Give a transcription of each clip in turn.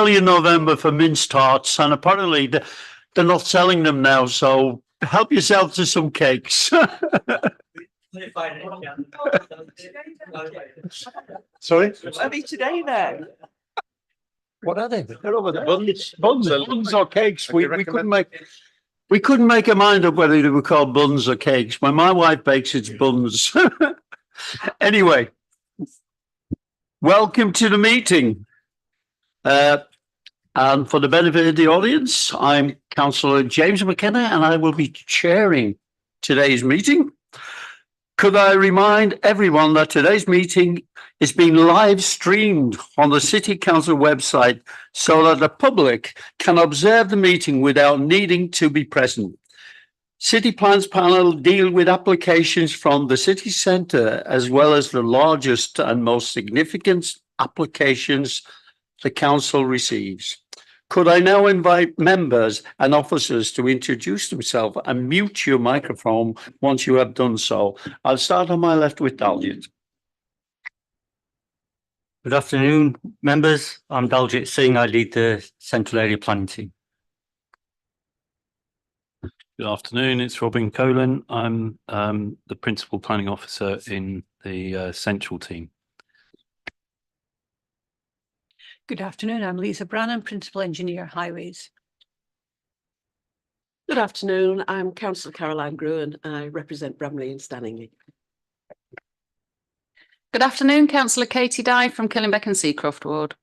early in November for minced tarts, and apparently they're not selling them now. So help yourself to some cakes. Sorry? What are they today then? What are they? They're over there. Buns or cakes. We couldn't make a mind up whether they were called buns or cakes. When my wife bakes, it's buns. Anyway, welcome to the meeting. And for the benefit of the audience, I'm Councillor James McKenna, and I will be chairing today's meeting. Could I remind everyone that today's meeting is being live streamed on the City Council website so that the public can observe the meeting without needing to be present. City Plans Panel deal with applications from the city centre as well as the largest and most significant applications the council receives. Could I now invite members and officers to introduce themselves and mute your microphone once you have done so? I'll start on my left with Daljit. Good afternoon, members. I'm Daljit Singh. I lead the Central Area Planning Team. Good afternoon, it's Robin Colan. I'm the Principal Planning Officer in the Central Team. Good afternoon, I'm Lisa Brannan, Principal Engineer Highways. Good afternoon, I'm Councillor Caroline Gruen. I represent Bramley and Stanningley. Good afternoon, Councillor Katie Dye from Killingbeck and Seacroft Ward.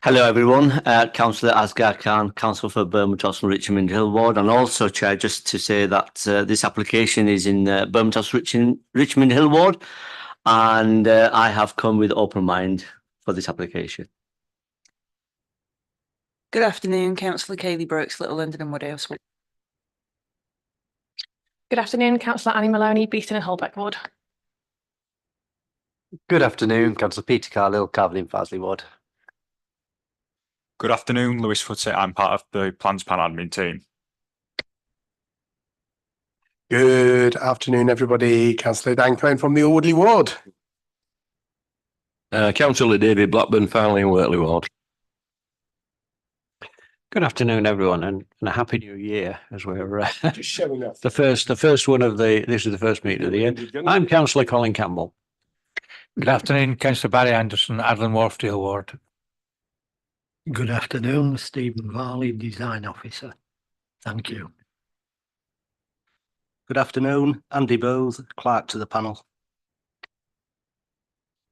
Hello everyone, Councillor Asghar Khan, Council for Bermondsey and Richmond Hill Ward, and also Chair, just to say that this application is in Bermondsey Richmond Hill Ward, and I have come with open mind for this application. Good afternoon, Councillor Kaylee Brooks, Little London and Woodhouse. Good afternoon, Councillor Annie Maloney, Beeston and Holbeck Ward. Good afternoon, Councillor Peter Carlill, Carvin Farsley Ward. Good afternoon, Lewis Foote. I'm part of the Plans Pan admin team. Good afternoon, everybody. Councillor Dan Klein from the Alwoodley Ward. Councillor David Blackburn, Farnley and Wortley Ward. Good afternoon, everyone, and a happy new year as we're Just showing up. the first one of this is the first meeting of the year. I'm Councillor Colin Campbell. Good afternoon, Councillor Barry Anderson, Adland Wharfdale Ward. Good afternoon, Stephen Varley, Design Officer. Thank you. Good afternoon, Andy Booth, Clerk to the panel.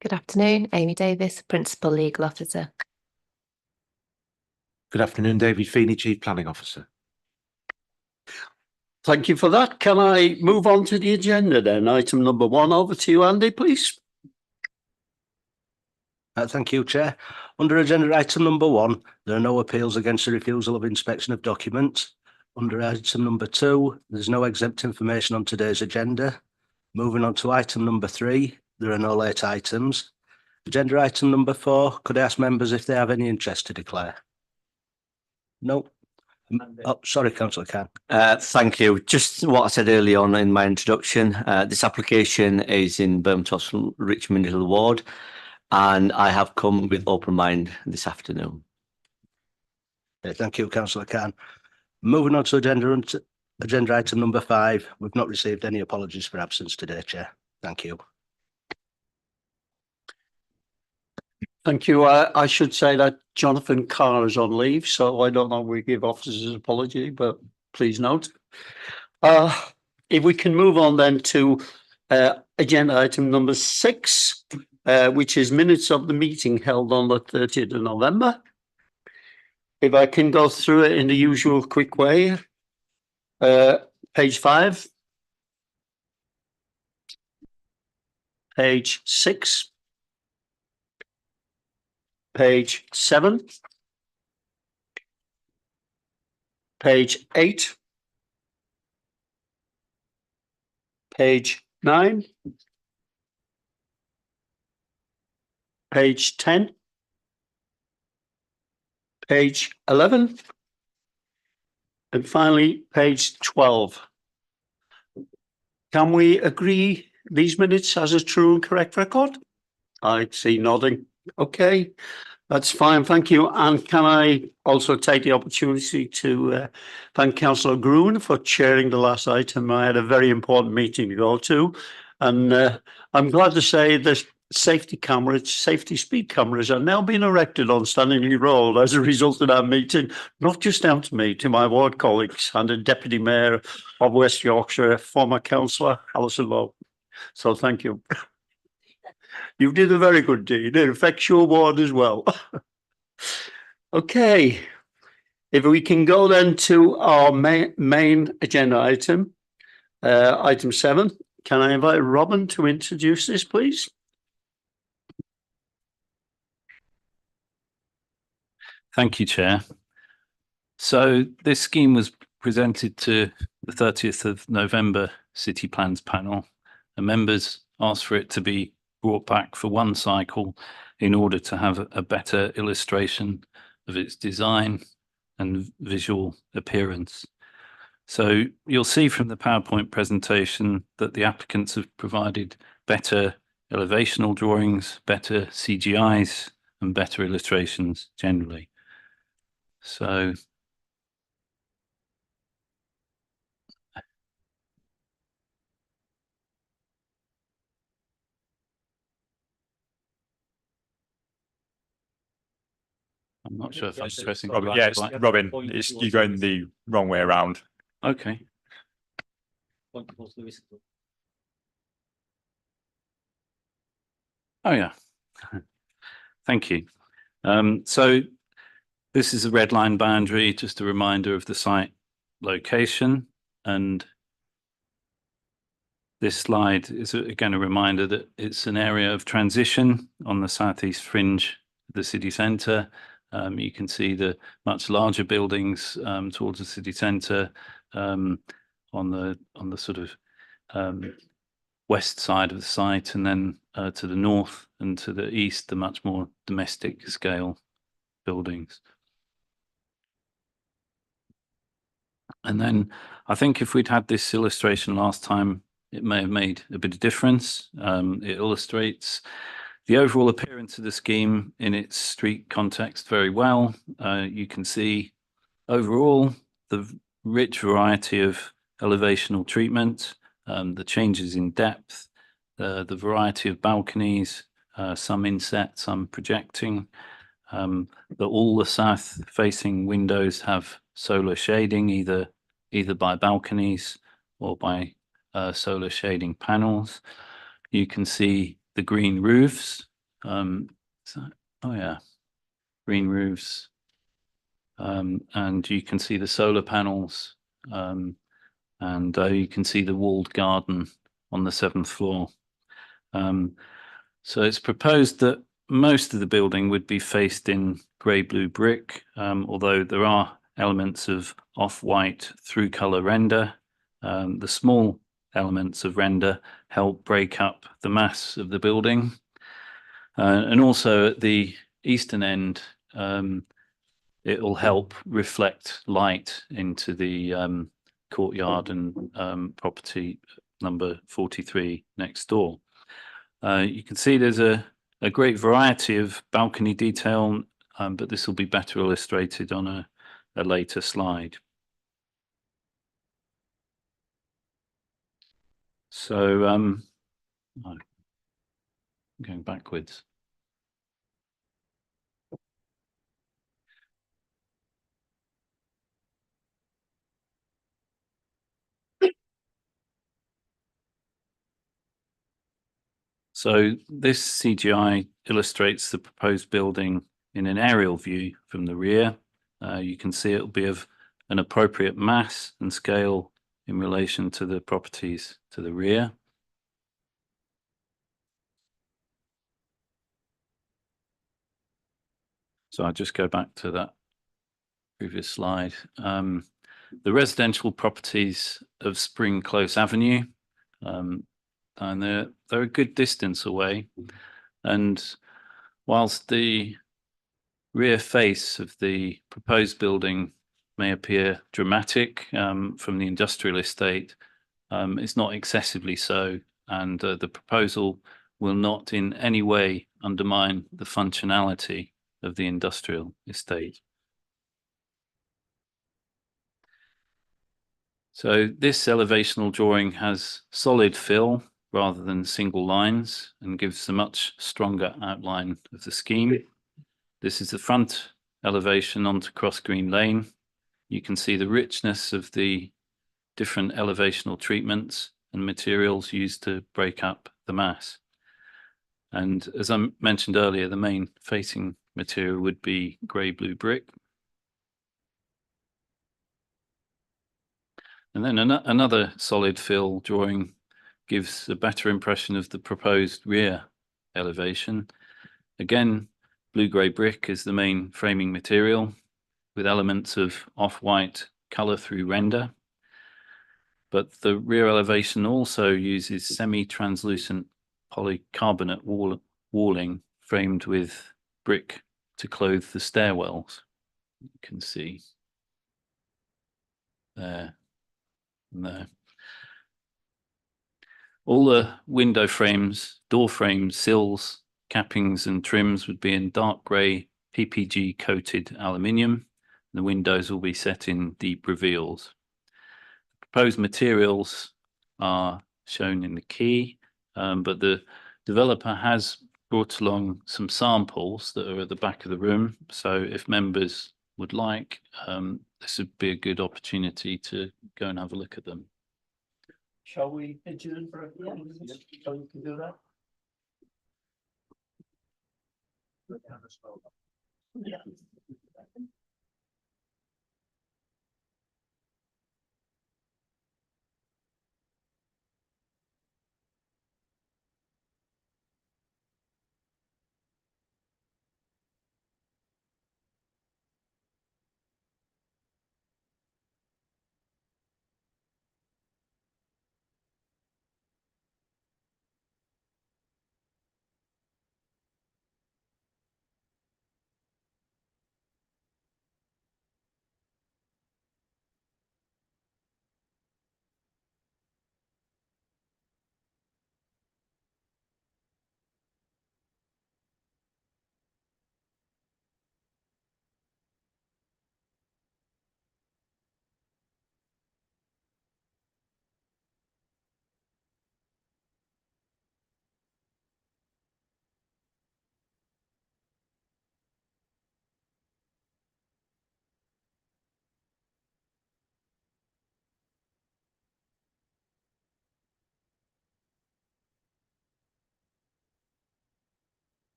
Good afternoon, Amy Davis, Principal Legal Officer. Good afternoon, David Feeney, Chief Planning Officer. Thank you for that. Can I move on to the agenda then? Item number 1, over to you, Andy, please. Thank you, Chair. Under agenda item number 1, there are no appeals against the refusal of inspection of documents. Under item number 2, there's no exempt information on today's agenda. Moving on to item number 3, there are no late items. Agenda item number 4, could I ask members if they have any interest to declare? No. Oh, sorry, Councillor Khan. Thank you. Just what I said earlier on in my introduction, this application is in Bermondsey Richmond Hill Ward, and I have come with open mind this afternoon. Thank you, Councillor Khan. Moving on to agenda item number 5, we've not received any apologies for absence today, Chair. Thank you. Thank you. I should say that Jonathan Carr is on leave, so I don't know if we give officers an apology, but please note. If we can move on then to agenda item number 6, which is minutes of the meeting held on the 30th of November. If I can go through it in the usual quick way. Page 5. Page 6. Page 7. Page 8. Page 9. Page 10. Page 11. And finally, page 12. Can we agree these minutes as a true and correct record? I see nodding. Okay. That's fine, thank you. And can I also take the opportunity to thank Councillor Gruen for chairing the last item. I had a very important meeting to go to, and I'm glad to say that safety cameras, safety speed cameras are now being erected on Stanley Road as a result of that meeting, not just down to me, to my ward colleagues and the Deputy Mayor of West Yorkshire, former Councillor Alison Lowe. So thank you. You did a very good deed. It affects your ward as well. Okay, if we can go then to our main agenda item, item 7. Can I invite Robin to introduce this, please? Thank you, Chair. So this scheme was presented to the 30th of November City Plans panel, and members asked for it to be brought back for one cycle in order to have a better illustration of its design and visual appearance. So you'll see from the PowerPoint presentation that the applicants have provided better elevational drawings, better CGIs, and better illustrations generally. So I'm not sure if I'm pressing. Robin, yeah, it's Robin, you're going the wrong way around. Okay. Oh yeah. Thank you. So this is a red line boundary, just a reminder of the site location, and this slide is again a reminder that it's an area of transition on the southeast fringe of the city centre. You can see the much larger buildings towards the city centre on the sort of west side of the site, and then to the north and to the east, the much more domestic scale buildings. And then I think if we'd had this illustration last time, it may have made a bit of difference. It illustrates the overall appearance of the scheme in its street context very well. You can see overall the rich variety of elevational treatment, the changes in depth, the variety of balconies, some inset, some projecting, that all the south facing windows have solar shading, either by balconies or by solar shading panels. You can see the green roofs. Green roofs. And you can see the solar panels, and you can see the walled garden on the 7th floor. So it's proposed that most of the building would be faced in grey-blue brick, although there are elements of off-white through colour render. The small elements of render help break up the mass of the building. And also at the eastern end, it will help reflect light into the courtyard and property number 43 next door. You can see there's a great variety of balcony detail, but this will be better illustrated on a later slide. So I'm going backwards. So this CGI illustrates the proposed building in an aerial view from the rear. You can see it will be of an appropriate mass and scale in relation to the properties to the rear. So I'll just go back to that previous slide. The residential properties of Spring Close Avenue, and they're a good distance away. And whilst the rear face of the proposed building may appear dramatic from the industrial estate, it's not excessively so, and the proposal will not in any way undermine the functionality of the industrial estate. So this elevational drawing has solid fill rather than single lines and gives a much stronger outline of the scheme. This is the front elevation onto Cross Green Lane. You can see the richness of the different elevational treatments and materials used to break up the mass. And as I mentioned earlier, the main facing material would be grey blue brick. And then another solid fill drawing gives a better impression of the proposed rear elevation. Again, blue-grey brick is the main framing material with elements of off-white colour through render. But the rear elevation also uses semi-translucent polycarbonate walling framed with brick to clothe the stairwells. You can see there and there. All the window frames, door frames, sills, cappings and trims would be in dark grey PPG coated aluminium. The windows will be set in deep reveals. Proposed materials are shown in the key, but the developer has brought along some samples that are at the back of the room. So if members would like, this would be a good opportunity to go and have a look at them. Shall we adjourn for a few minutes so you can do that? Yeah.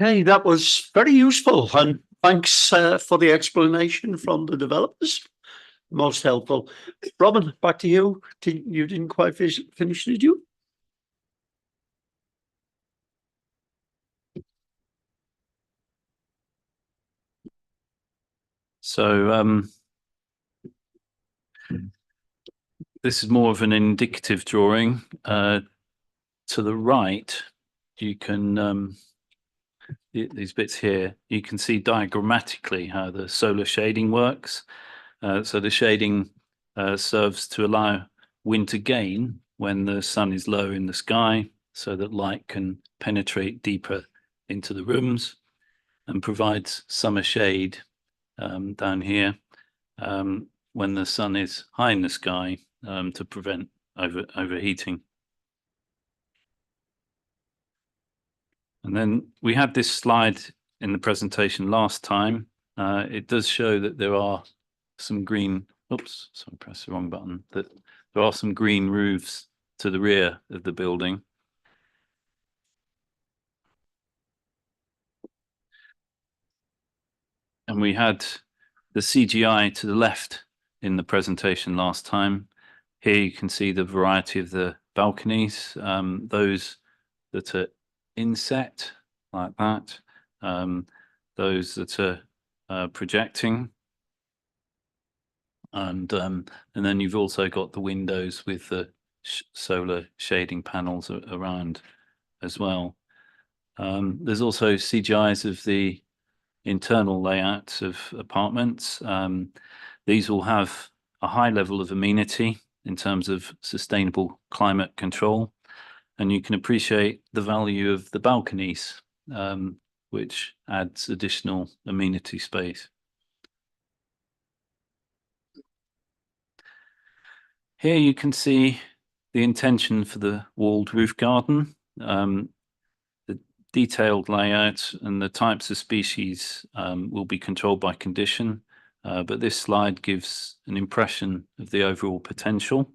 Okay, that was very useful, and thanks for the explanation from the developers. Most helpful. Robin, back to you. You didn't quite finish, did you? So this is more of an indicative drawing. To the right, you can these bits here, you can see diagrammatically how the solar shading works. So the shading serves to allow wind to gain when the sun is low in the sky, so that light can penetrate deeper into the rooms, and provides summer shade down here when the sun is high in the sky to prevent overheating. And then we had this slide in the presentation last time. It does show that there are some green, oops, sorry, press the wrong button, that there are some green roofs to the rear of the building. And we had the CGI to the left in the presentation last time. Here you can see the variety of the balconies, those that are inset like that, those that are projecting, and then you've also got the windows with the solar shading panels around as well. There's also CGIs of the internal layouts of apartments. These will have a high level of amenity in terms of sustainable climate control, and you can appreciate the value of the balconies, which adds additional amenity space. Here you can see the intention for the walled roof garden, the detailed layout and the types of species will be controlled by condition, but this slide gives an impression of the overall potential.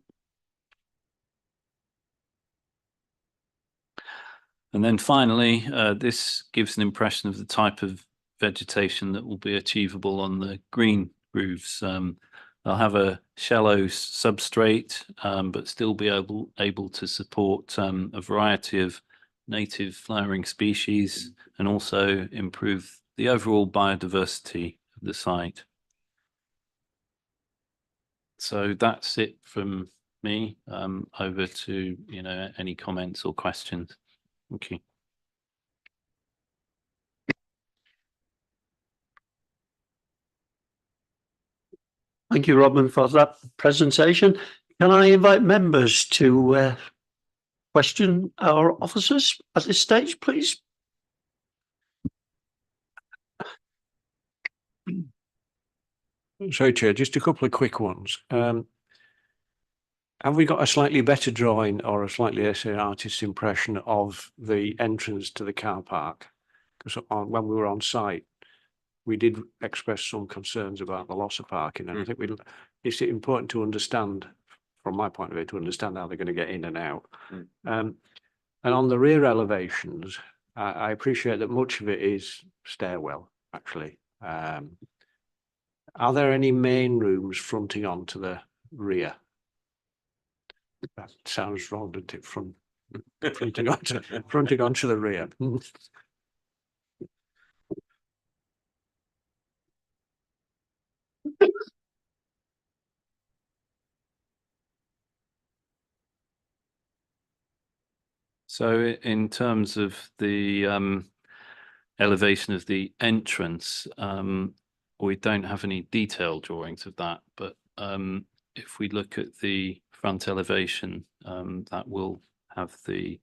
And then finally, this gives an impression of the type of vegetation that will be achievable on the green roofs. They'll have a shallow substrate, but still be able to support a variety of native flowering species and also improve the overall biodiversity of the site. So that's it from me. Over to any comments or questions. Thank you. Thank you, Robin, for that presentation. Can I invite members to question our officers at this stage, please? Sorry, Chair, just a couple of quick ones. Have we got a slightly better drawing or a slightly lesser artist's impression of the entrance to the car park? Because when we were on site, we did express some concerns about the loss of parking, and I think it's important to understand, from my point of view, to understand how they're going to get in and out. And on the rear elevations, I appreciate that much of it is stairwell, actually. Are there any main rooms fronting onto the rear? That sounds wrong, doesn't it? Fronting onto the rear. So in terms of the elevation of the entrance, we don't have any detailed drawings of that, but if we look at the front elevation, that will have the,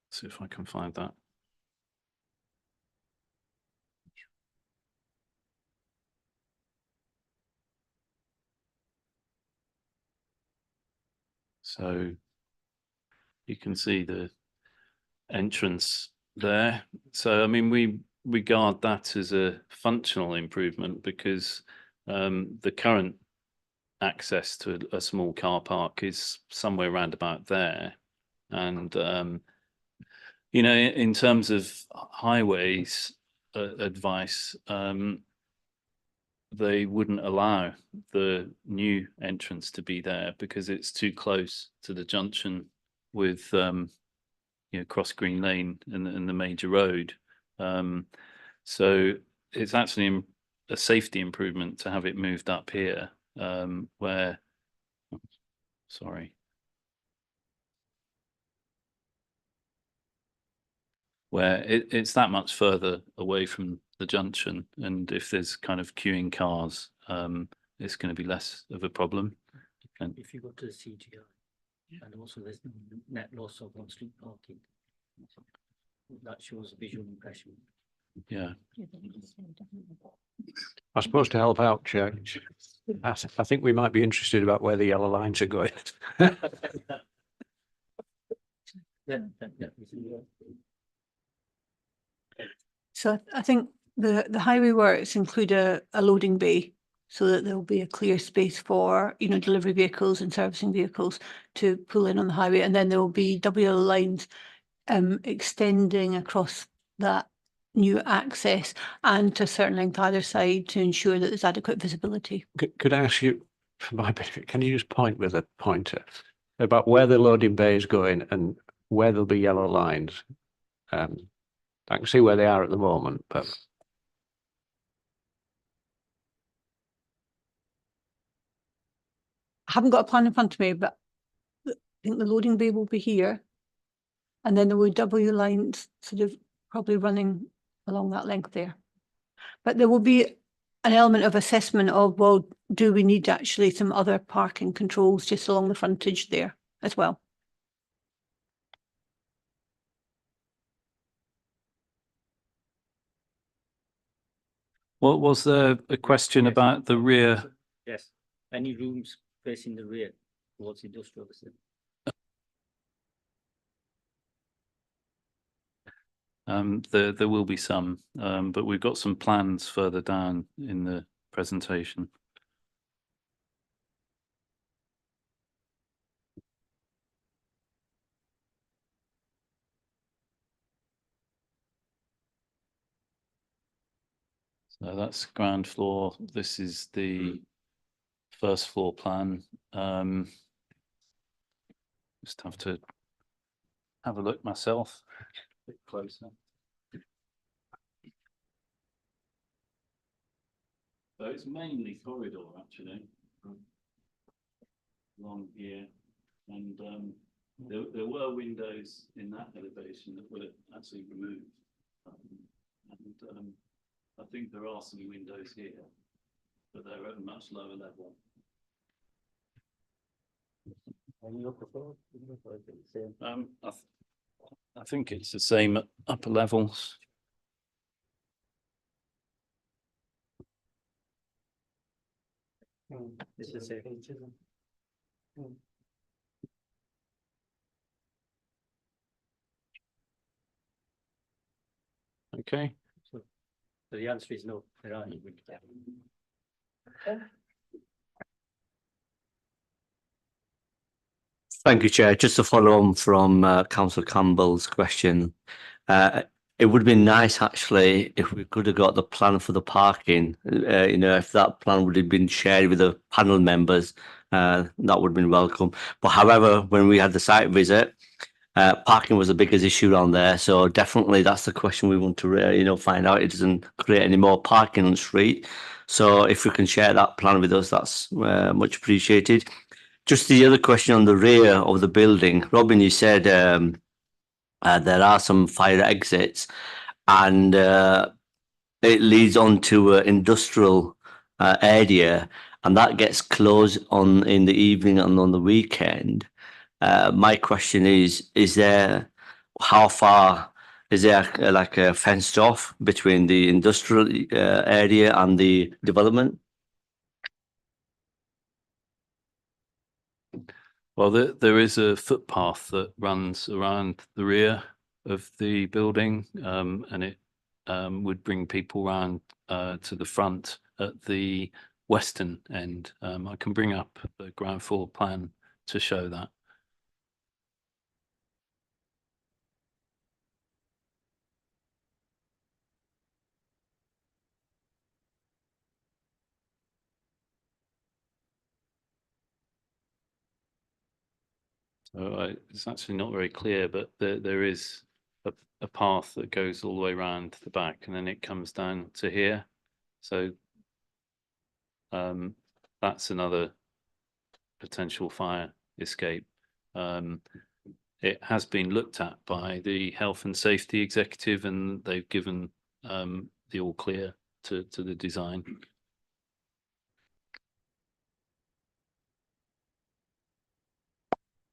see if I can find that. So you can see the entrance there. So, I mean, we regard that as a functional improvement because the current access to a small car park is somewhere around about there. And You know, in terms of highways advice, they wouldn't allow the new entrance to be there because it's too close to the junction with Cross Green Lane and the major road. So it's actually a safety improvement to have it moved up here, where, sorry. Where it's that much further away from the junction, and if there's kind of queuing cars, it's going to be less of a problem. And If you go to the CGI, and also there's net loss of on-street parking, that shows a visual impression. yeah, I suppose to help out, Chair, I think we might be interested about where the yellow lines are going. So I think the highway works include a loading bay so that there'll be a clear space for, delivery vehicles and servicing vehicles to pull in on the highway. And then there will be double lines extending across that new access and to a certain length either side to ensure that there's adequate visibility. Could I ask you, for my benefit, can you just point with a pointer about where the loading bay is going and where there'll be yellow lines? I can see where they are at the moment, but I haven't got a plan in front of me, but I think the loading bay will be here. And then there will be W lines sort of probably running along that length there. But there will be an element of assessment of, well, do we need actually some other parking controls just along the frontage there as well? what was there a question about the rear? Yes, any rooms facing the rear towards industrial estate? There will be some, but we've got some plans further down in the presentation. So that's ground floor. This is the first floor plan. Just have to have a look myself a bit closer. So it's mainly corridor actually along here, and there were windows in that elevation that were actually removed, and I think there are some windows here, but they're at a much lower level. I think it's the same at upper levels. It's the same. Okay. So the answer is no, there are any windows. Thank you, Chair. Just to follow on from Councillor Campbell's question, it would have been nice actually if we could have got the plan for the parking. If that plan would have been shared with the panel members, that would have been welcome. But however, when we had the site visit, parking was the biggest issue around there. So definitely that's the question we want to find out. It doesn't create any more parking on the street. So if we can share that plan with us, that's much appreciated. Just the other question on the rear of the building, Robin, you said there are some fire exits, and it leads on to an industrial area, and that gets closed in the evening and on the weekend. My question is there, how far is there like a fenced off between the industrial area and the development? Well, there is a footpath that runs around the rear of the building, and it would bring people round to the front at the western end. I can bring up the ground floor plan to show that. So it's actually not very clear, but there is a path that goes all the way around the back and then it comes down to here. So that's another potential fire escape. It has been looked at by the health and safety executive and they've given the all clear to the design.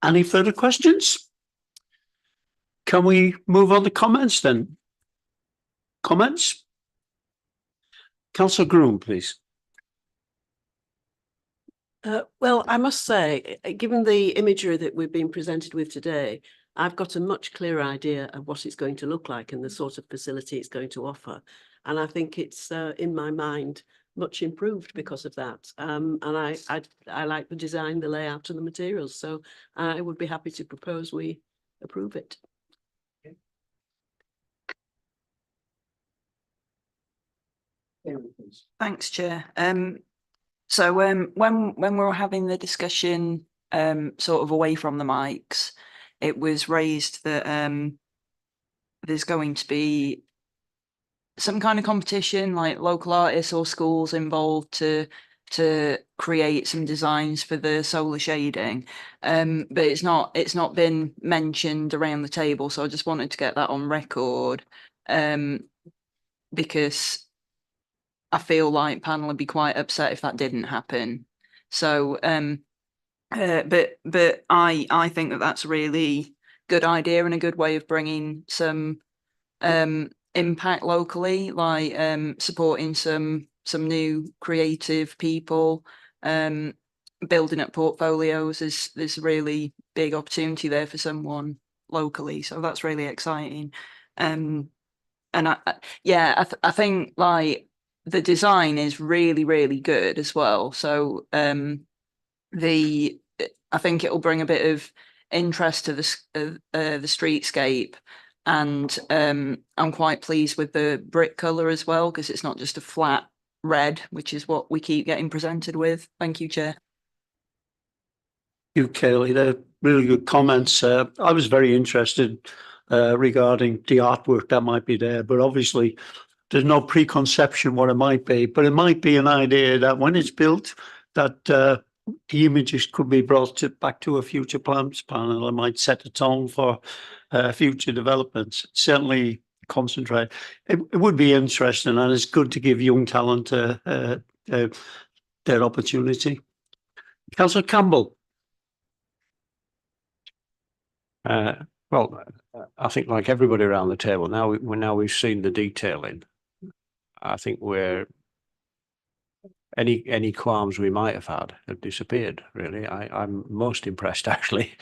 Any further questions? Can we move on to comments then? Comments? Councillor Groom, please. Well, I must say, given the imagery that we've been presented with today, I've got a much clearer idea of what it's going to look like and the sort of facility it's going to offer. And I think it's, in my mind, much improved because of that. And I like the design, the layout and the materials. So I would be happy to propose we approve it. Thanks, Chair. So when we were having the discussion sort of away from the mics, it was raised that there's going to be some kind of competition, like local artists or schools involved to create some designs for the solar shading. But it's not been mentioned around the table, so I just wanted to get that on record. Because I feel like panel would be quite upset if that didn't happen. So, but I think that that's a really good idea and a good way of bringing some impact locally, like supporting some new creative people, building up portfolios. There's a really big opportunity there for someone locally, so that's really exciting. And I think like the design is really, really good as well. So I think it'll bring a bit of interest to the streetscape, and I'm quite pleased with the brick colour as well, because it's not just a flat red, which is what we keep getting presented with. Thank you, Chair. You, Kaylee, they're really good comments. I was very interested regarding the artwork that might be there, but obviously there's no preconception what it might be, but it might be an idea that when it's built, that the images could be brought back to a future plans panel and might set a tone for future developments. Certainly concentrate. It would be interesting, and it's good to give young talent their opportunity. Councillor Campbell. Well, I think like everybody around the table, now we've seen the detailing. I think any qualms we might have had have disappeared, really. I'm most impressed, actually,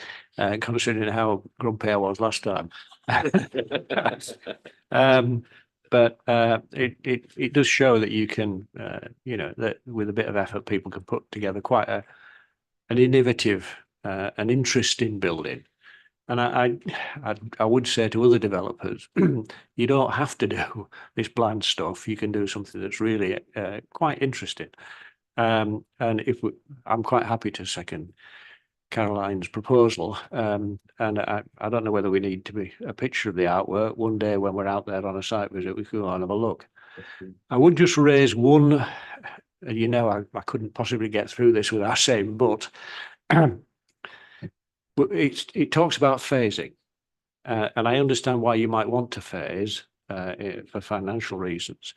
considering how grumpy I was last time. But it does show that you can, that with a bit of effort, people can put together quite an innovative, an interesting building. And I would say to other developers, you don't have to do this bland stuff. You can do something that's really quite interesting. And I'm quite happy to second Caroline's proposal. And I don't know whether we need to be a picture of the artwork. One day when we're out there on a site visit, we could go and have a look. I would just raise one, I couldn't possibly get through this without saying, but it talks about phasing, and I understand why you might want to phase for financial reasons,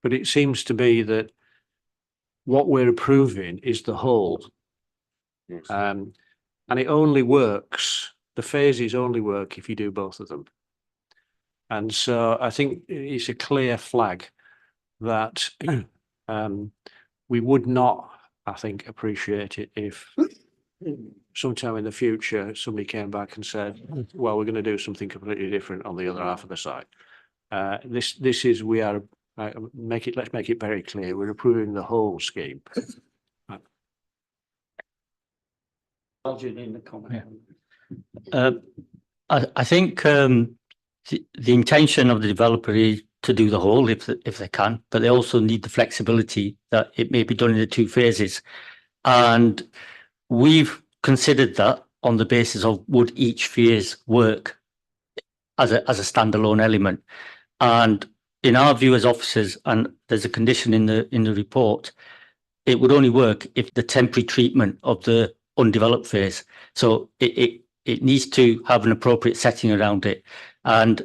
but it seems to be that what we're approving is the whole, and it only works. The phases only work if you do both of them, and so I think it's a clear flag that we would not, I think, appreciate it if sometime in the future somebody came back and said, well, we're going to do something completely different on the other half of the site. This is, we are let's make it very clear, we're approving the whole scheme. I think the intention of the developer is to do the whole if they can, but they also need the flexibility that it may be done in the two phases. And we've considered that on the basis of would each phase work as a standalone element. And in our view as officers, and there's a condition in the report, it would only work if the temporary treatment of the undeveloped phase. So it needs to have an appropriate setting around it. And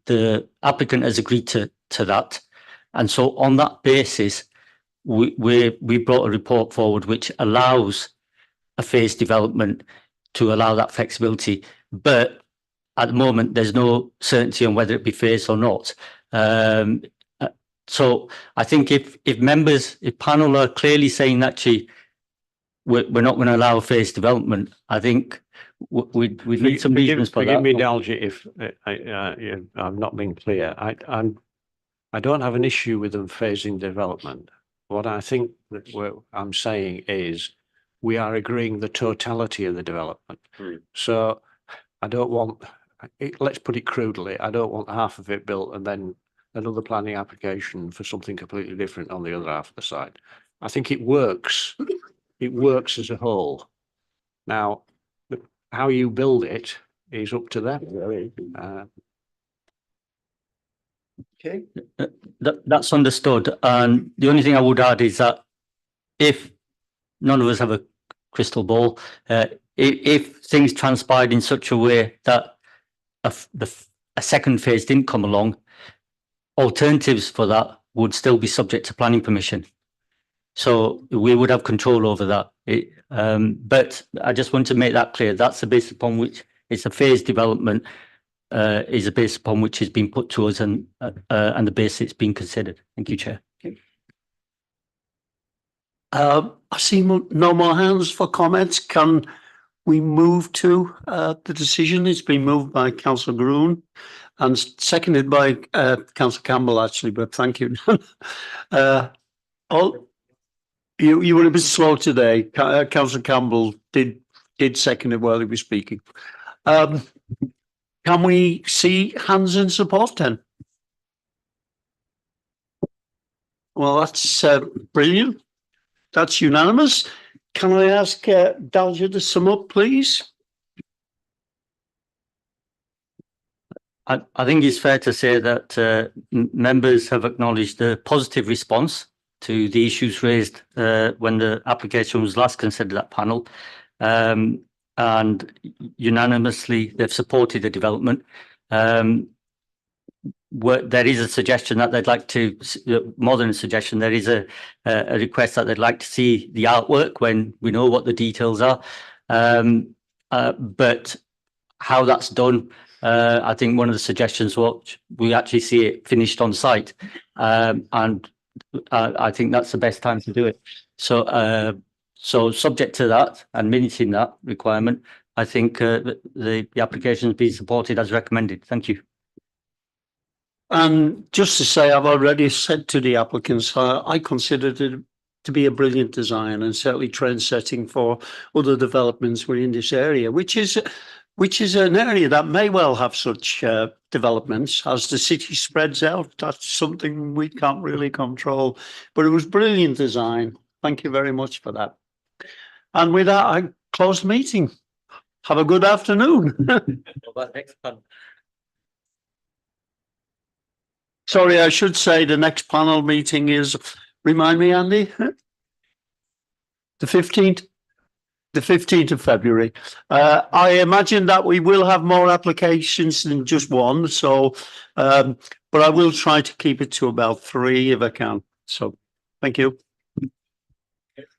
the applicant has agreed to that. And so on that basis, we brought a report forward which allows a phase development to allow that flexibility. But at the moment, there's no certainty on whether it be phased or not. So I think if panel are clearly saying that we're not going to allow phase development, I think we need some reasons for that. Forgive me, Dalji, if I'm not being clear. I don't have an issue with them phasing development. What I think that I'm saying is we are agreeing the totality of the development. So I don't want, let's put it crudely, I don't want half of it built and then another planning application for something completely different on the other half of the site. I think it works. It works as a whole. Now, how you build it is up to them. Okay, that's understood. And the only thing I would add is that if none of us have a crystal ball, if things transpired in such a way that a second phase didn't come along, alternatives for that would still be subject to planning permission. So we would have control over that. But I just want to make that clear. That's the basis upon which it's a phase development. Is a base upon which has been put to us and the base it's been considered. Thank you, Chair. Okay. I see no more hands for comments. Can we move to the decision? It's been moved by Councillor Groon and seconded by Councillor Campbell, actually, but thank you. You were a bit slow today. Councillor Campbell did second it while he was speaking. Can we see hands in support then? Well, that's brilliant. That's unanimous. Can I ask Dalja to sum up, please? I think it's fair to say that members have acknowledged the positive response to the issues raised when the application was last considered at panel. And unanimously they've supported the development. There is a suggestion that they'd like to, more than a suggestion, there is a request that they'd like to see the artwork when we know what the details are. But how that's done, I think one of the suggestions was we actually see it finished on site. And I think that's the best time to do it. So subject to that and minuting that requirement, I think the application has been supported as recommended. Thank you. And just to say, I've already said to the applicants, I considered it to be a brilliant design and certainly trend setting for other developments within this area, which is an area that may well have such developments as the city spreads out. That's something we can't really control, but it was brilliant design. Thank you very much for that. And with that, I close the meeting. Have a good afternoon. Sorry, I should say the next panel meeting is, remind me, Andy? The 15th? The 15th of February. I imagine that we will have more applications than just one. So, but I will try to keep it to about 3 if I can. So, thank you.